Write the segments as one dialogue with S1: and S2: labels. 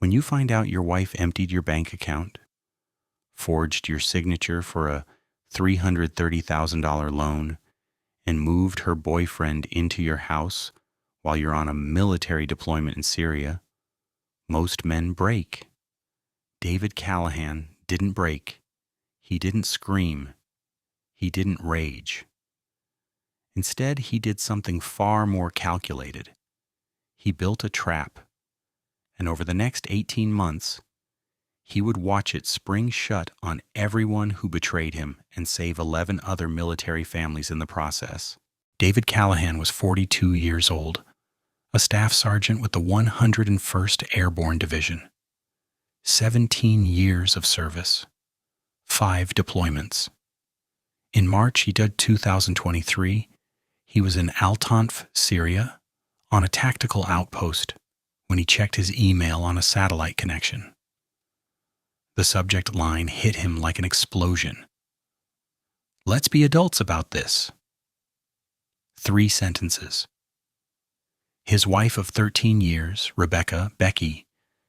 S1: When you find out your wife emptied your bank account, forged your signature for a $330,000 loan, and moved her boyfriend into your house while you're on a military deployment in Syria, most men break. David Callahan didn't break. He didn't scream. He didn't rage. Instead, he did something far more calculated. He built a trap, and over the next 18 months, he would watch it spring shut on everyone who betrayed him and save 11 other military families in the process. David Callahan was 42 years old, a staff sergeant with the 101st Airborne Division. 17 years of service, 5 deployments. In March 2023, he was in Al-Tanf, Syria, on a tactical outpost when he checked his email on a satellite connection. The subject line hit him like an explosion. "Let's be adults about this." 3 sentences. His wife of 13 years, Becky,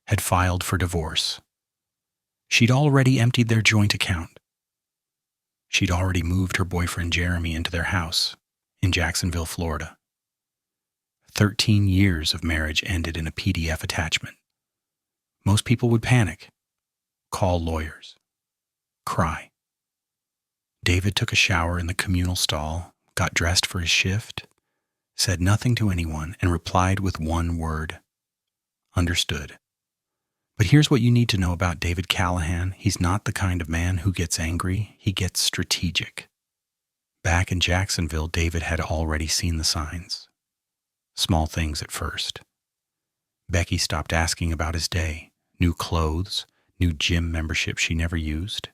S1: had filed for divorce. She'd already emptied their joint account. She'd already moved her boyfriend Jeremy into their house in Jacksonville, Florida. 13 years of marriage ended in a PDF attachment. Most people would panic, call lawyers, cry. David took a shower in the communal stall, got dressed for his shift, said nothing to anyone, and replied with one word: understood. But here's what you need to know about David Callahan. He's not the kind of man who gets angry. He gets strategic. Back in Jacksonville, David had already seen the signs. Small things at first. Becky stopped asking about his day. New clothes, new gym membership she never used,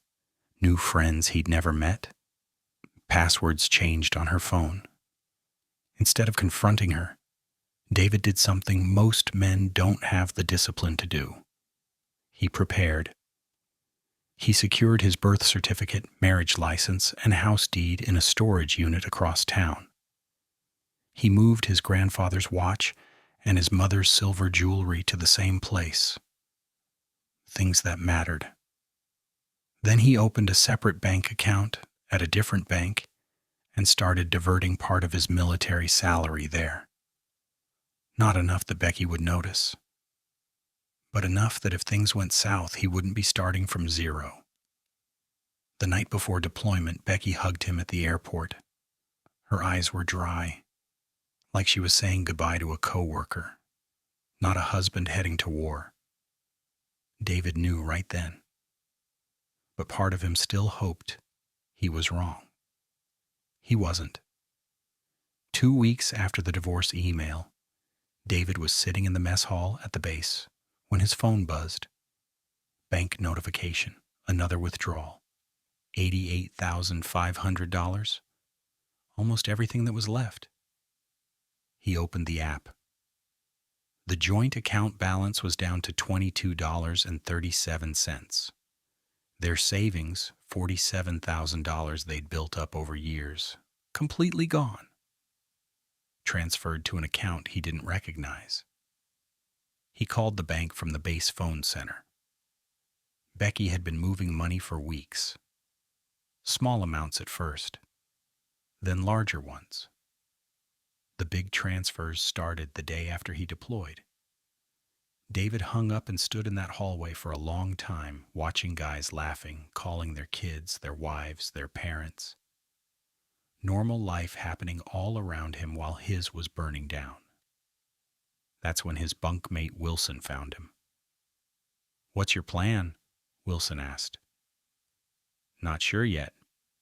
S1: new friends he'd never met. Passwords changed on her phone. Instead of confronting her, David did something most men don't have the discipline to do. He prepared. He secured his birth certificate, marriage license, and house deed in a storage unit across town. He moved his grandfather's watch and his mother's silver jewelry to the same place. Things that mattered. Then he opened a separate bank account at a different bank and started diverting part of his military salary there. Not enough that Becky would notice, but enough that if things went south, he wouldn't be starting from zero. The night before deployment, Becky hugged him at the airport. Her eyes were dry, like she was saying goodbye to a coworker, not a husband heading to war. David knew right then, but part of him still hoped he was wrong. He wasn't. 2 weeks after the divorce email, David was sitting in the mess hall at the base when his phone buzzed. Bank notification, another withdrawal. $88,500, almost everything that was left. He opened the app. The joint account balance was down to $22.37. Their savings, $47,000 they'd built up over years, completely gone. Transferred to an account he didn't recognize. He called the bank from the base phone center. Becky had been moving money for weeks. Small amounts at first, then larger ones. The big transfers started the day after he deployed. David hung up and stood in that hallway for a long time, watching guys laughing, calling their kids, their wives, their parents. Normal life happening all around him while his was burning down. That's when his bunkmate Wilson found him. "What's your plan?" Wilson asked. "Not sure yet,"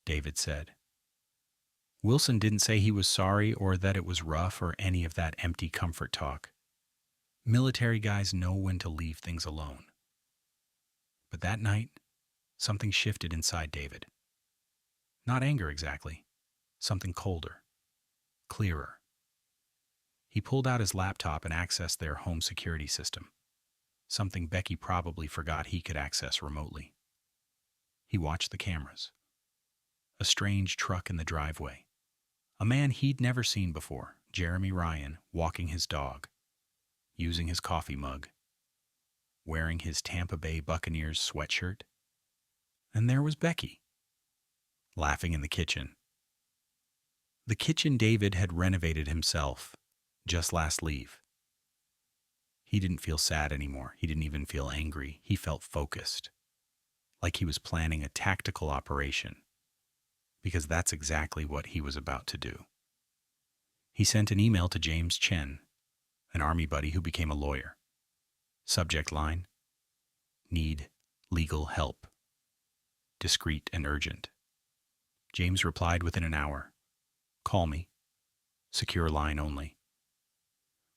S1: David said. Wilson didn't say he was sorry or that it was rough or any of that empty comfort talk. Military guys know when to leave things alone. But that night, something shifted inside David. Not anger exactly, something colder, clearer. He pulled out his laptop and accessed their home security system, something Becky probably forgot he could access remotely. He watched the cameras. A strange truck in the driveway. A man he'd never seen before, Jeremy Ryan, walking his dog, using his coffee mug. wearing his Tampa Bay Buccaneers sweatshirt. And there was Becky, laughing in the kitchen. The kitchen David had renovated himself just last leave. He didn't feel sad anymore. He didn't even feel angry. He felt focused, like he was planning a tactical operation, because that's exactly what he was about to do. He sent an email to James Chen, an army buddy who became a lawyer. Subject line: need legal help. Discreet and urgent. James replied within an hour. Call me. Secure line only.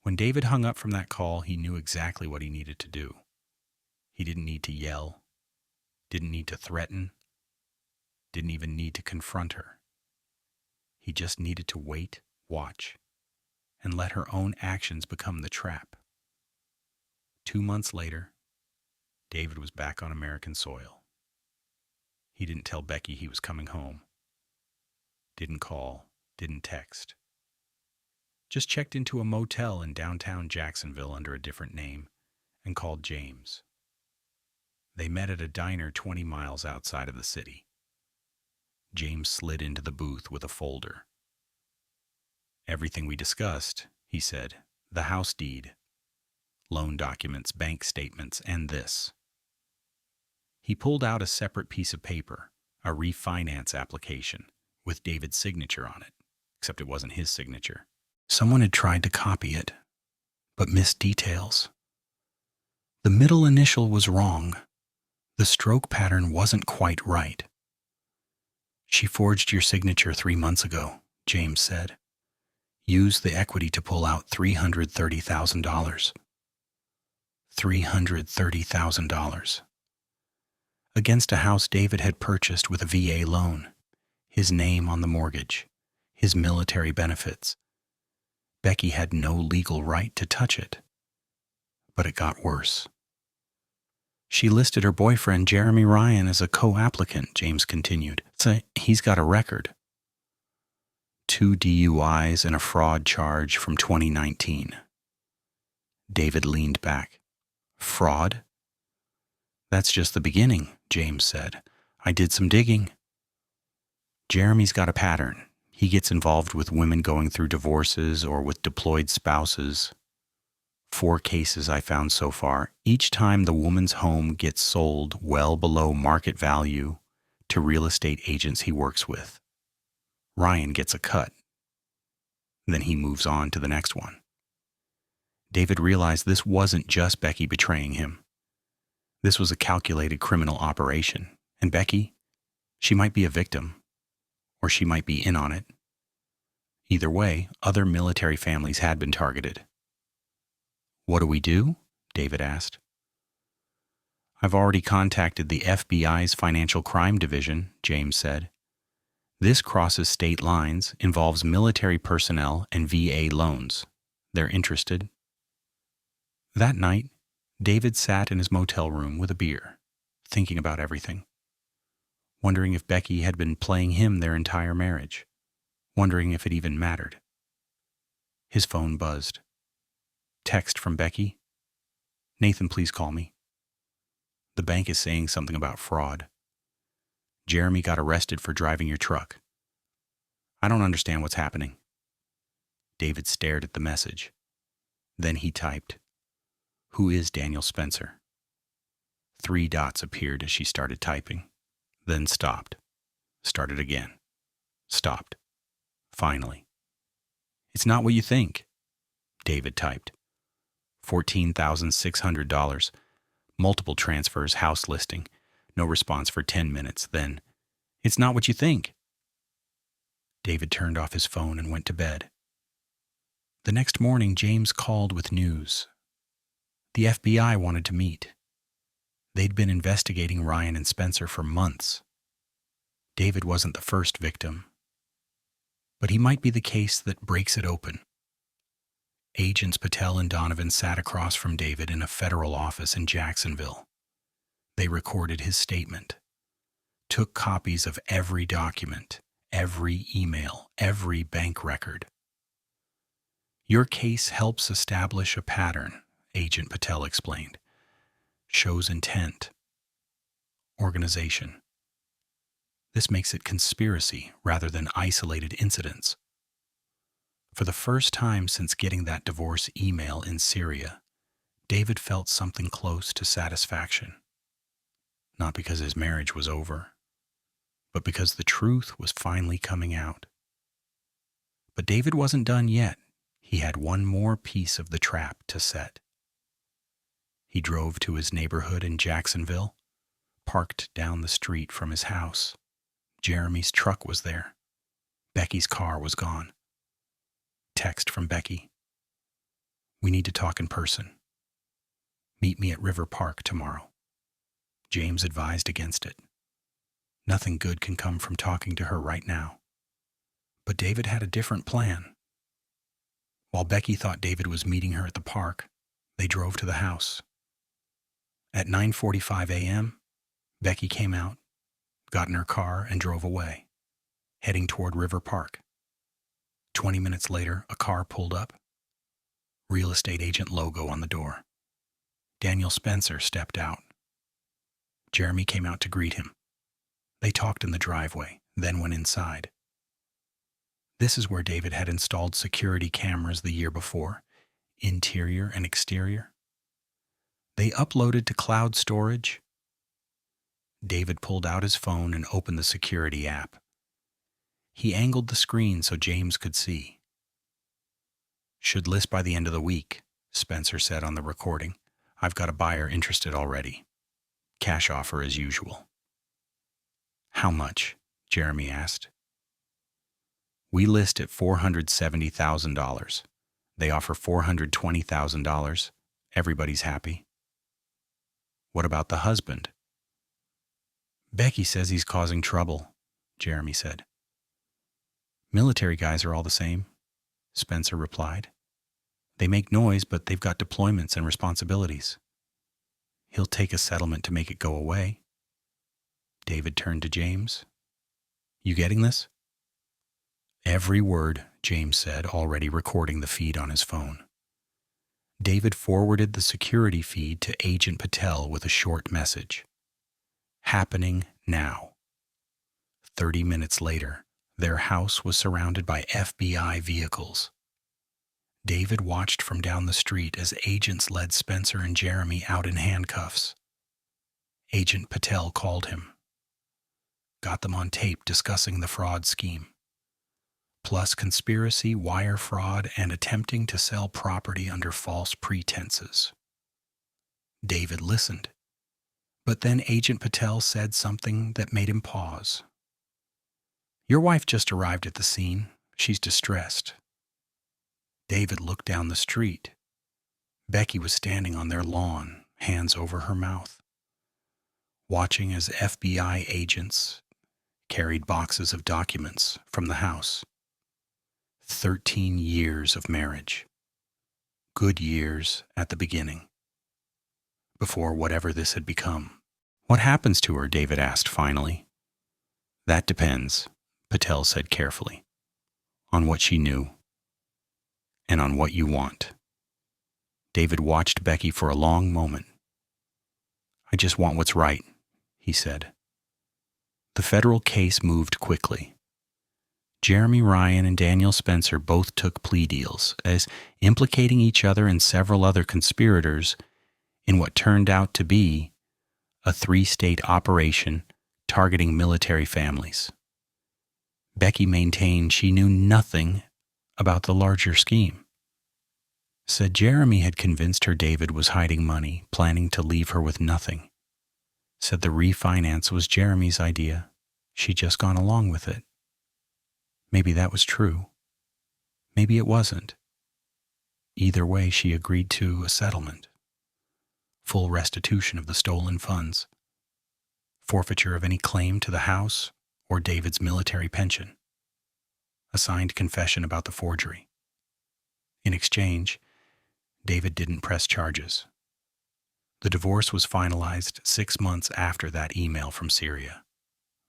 S1: When David hung up from that call, he knew exactly what he needed to do. He didn't need to yell, didn't need to threaten, didn't even need to confront her. He just needed to wait, watch, and let her own actions become the trap. 2 months later, David was back on American soil. He didn't tell Becky he was coming home. Didn't call, didn't text. Just checked into a motel in downtown Jacksonville under a different name and called James. They met at a diner 20 miles outside of the city. James slid into the booth with a folder. Everything we discussed, he said, the house deed, loan documents, bank statements, and this. He pulled out a separate piece of paper, a refinance application, with David's signature on it, except it wasn't his signature. Someone had tried to copy it, but missed details. The middle initial was wrong. The stroke pattern wasn't quite right. She forged your signature 3 months ago, James said. Used the equity to pull out $330,000. $330,000. Against a house David had purchased with a VA loan, his name on the mortgage, his military benefits. Becky had no legal right to touch it. But it got worse. She listed her boyfriend, Jeremy Ryan, as a co-applicant, James continued. So he's got a record. 2 DUIs and a fraud charge from 2019. David leaned back. Fraud? That's just the beginning, James said. I did some digging. Jeremy's got a pattern. He gets involved with women going through divorces or with deployed spouses. 4 cases I found so far. Each time the woman's home gets sold well below market value to real estate agents he works with. Ryan gets a cut. Then he moves on to the next one. David realized this wasn't just Becky betraying him. This was a calculated criminal operation. And Becky, she might be a victim, or she might be in on it. Either way, other military families had been targeted. What do we do? David asked. I've already contacted the FBI's Financial Crime Division, James said. This crosses state lines, involves military personnel and VA loans. They're interested. That night, David sat in his motel room with a beer, thinking about everything. Wondering if Becky had been playing him their entire marriage. Wondering if it even mattered. His phone buzzed. Text from Becky. Nathan, please call me. The bank is saying something about fraud. Jeremy got arrested for driving your truck. I don't understand what's happening. David stared at the message. Then he typed, Who is Daniel Spencer? 3 dots appeared as she started typing. Then stopped. Started again. Stopped. Finally. It's not what you think, David typed. $14,600. Multiple transfers, house listing. No response for 10 minutes. Then, it's not what you think. David turned off his phone and went to bed. The next morning, James called with news. The FBI wanted to meet. They'd been investigating Ryan and Spencer for months. David wasn't the first victim, but he might be the case that breaks it open. Agents Patel and Donovan sat across from David in a federal office in Jacksonville. They recorded his statement, took copies of every document, every email, every bank record. Your case helps establish a pattern, Agent Patel explained. shows intent, organization. This makes it conspiracy rather than isolated incidents. For the first time since getting that divorce email in Syria, David felt something close to satisfaction. Not because his marriage was over, but because the truth was finally coming out. But David wasn't done yet. He had one more piece of the trap to set. He drove to his neighborhood in Jacksonville, parked down the street from his house. Jeremy's truck was there. Becky's car was gone. Text from Becky. We need to talk in person. Meet me at River Park tomorrow. James advised against it. Nothing good can come from talking to her right now. But David had a different plan. While Becky thought David was meeting her at the park, they drove to the house. At 9:45 a.m., Becky came out, got in her car, and drove away, heading toward River Park. 20 minutes later, a car pulled up. Real estate agent logo on the door. Daniel Spencer stepped out. Jeremy came out to greet him. They talked in the driveway, then went inside. This is where David had installed security cameras the year before, interior and exterior. They uploaded to cloud storage. David pulled out his phone and opened the security app. He angled the screen so James could see. Should list by the end of the week, Spencer said on the recording. I've got a buyer interested already. Cash offer as usual. How much? Jeremy asked. We list at $470,000. They offer $420,000. Everybody's happy. What about the husband? Becky says he's causing trouble, Jeremy said. Military guys are all the same, Spencer replied. They make noise, but they've got deployments and responsibilities. He'll take a settlement to make it go away. David turned to James. You getting this? Every word, James said, already recording the feed on his phone. David forwarded the security feed to Agent Patel with a short message. Happening now. 30 minutes later, their house was surrounded by FBI vehicles. David watched from down the street as agents led Spencer and Jeremy out in handcuffs. Agent Patel called him. Got them on tape discussing the fraud scheme. Plus conspiracy, wire fraud, and attempting to sell property under false pretenses. David listened. But then Agent Patel said something that made him pause. Your wife just arrived at the scene. She's distressed. David looked down the street. Becky was standing on their lawn, hands over her mouth, watching as FBI agents carried boxes of documents from the house. 13 years of marriage. Good years at the beginning. Before whatever this had become. What happens to her? David asked finally. That depends, Patel said carefully, on what she knew and on what you want. David watched Becky for a long moment. I just want what's right, he said. The federal case moved quickly. Jeremy Ryan and Daniel Spencer both took plea deals, as implicating each other and several other conspirators in what turned out to be a 3-state operation targeting military families. Becky maintained she knew nothing about the larger scheme. Said Jeremy had convinced her David was hiding money, planning to leave her with nothing. Said the refinance was Jeremy's idea. She'd just gone along with it. Maybe that was true. Maybe it wasn't. Either way, she agreed to a settlement. Full restitution of the stolen funds. Forfeiture of any claim to the house or David's military pension. A signed confession about the forgery. In exchange, David didn't press charges. The divorce was finalized 6 months after that email from Syria.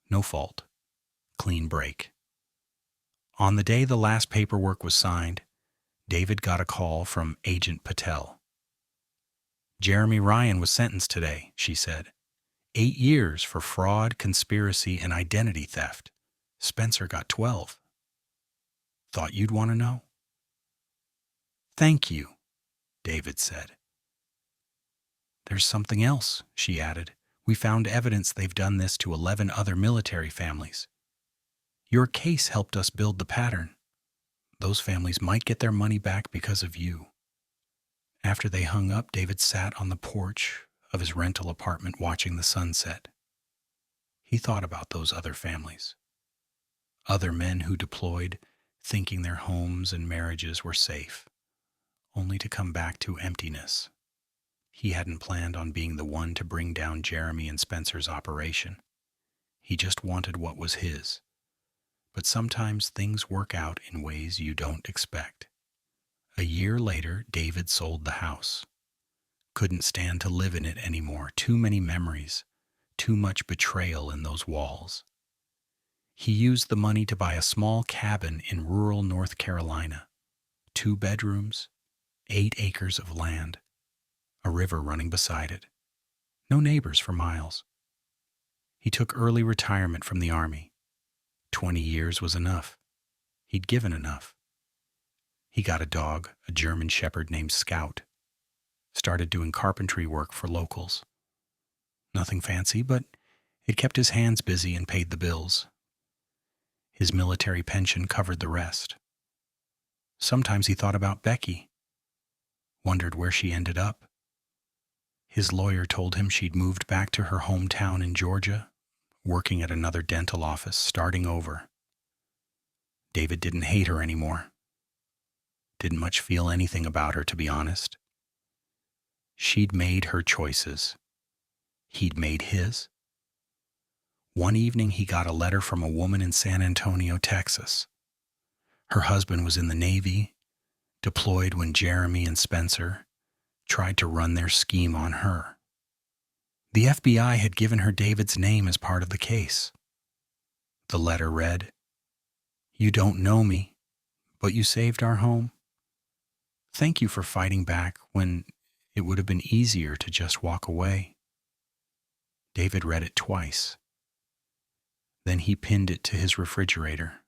S1: No fault. Clean break. On the day the last paperwork was signed, David got a call from Agent Patel. Jeremy Ryan was sentenced today, she said. 8 years for fraud, conspiracy, and identity theft. Spencer got 12. Thought you'd want to know? Thank you, David said. There's something else, she added. We found evidence they've done this to 11 other military families. Your case helped us build the pattern. Those families might get their money back because of you. After they hung up, David sat on the porch of his rental apartment watching the sunset. He thought about those other families. Other men who deployed, thinking their homes and marriages were safe, only to come back to emptiness. He hadn't planned on being the one to bring down Jeremy and Spencer's operation. He just wanted what was his. But sometimes things work out in ways you don't expect. A year later, David sold the house. Couldn't stand to live in it anymore. Too many memories, too much betrayal in those walls. He used the money to buy a small cabin in rural North Carolina. 2 bedrooms, 8 acres of land, a river running beside it. No neighbors for miles. He took early retirement from the Army. 20 years was enough. He'd given enough. He got a dog, a German shepherd named Scout. Started doing carpentry work for locals. Nothing fancy, but it kept his hands busy and paid the bills. His military pension covered the rest. Sometimes he thought about Becky. Wondered where she ended up. His lawyer told him she'd moved back to her hometown in Georgia, working at another dental office, starting over. David didn't hate her anymore. Didn't much feel anything about her, to be honest. She'd made her choices. He'd made his. One evening he got a letter from a woman in San Antonio, Texas. Her husband was in the Navy, deployed when Jeremy and Spencer tried to run their scheme on her. The FBI had given her David's name as part of the case. The letter read, "You don't know me, but you saved our home. Thank you for fighting back when it would have been easier to just walk away." David read it twice. Then he pinned it to his refrigerator.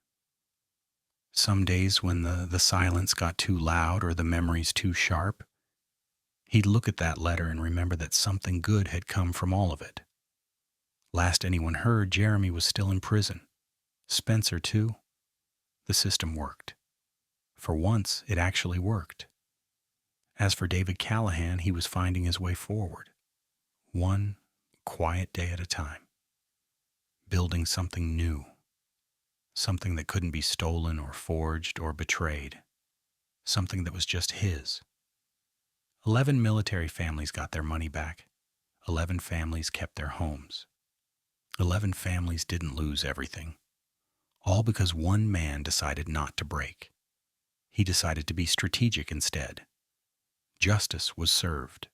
S1: Some days when the silence got too loud or the memories too sharp, he'd look at that letter and remember that something good had come from all of it. Last anyone heard, Jeremy was still in prison. Spencer, too. The system worked. For once, it actually worked. As for David Callahan, he was finding his way forward, one quiet day at a time, building something new, something that couldn't be stolen or forged or betrayed, something that was just his. 11 military families got their money back. 11 families kept their homes. 11 families didn't lose everything, all because one man decided not to break. He decided to be strategic instead. Justice was served.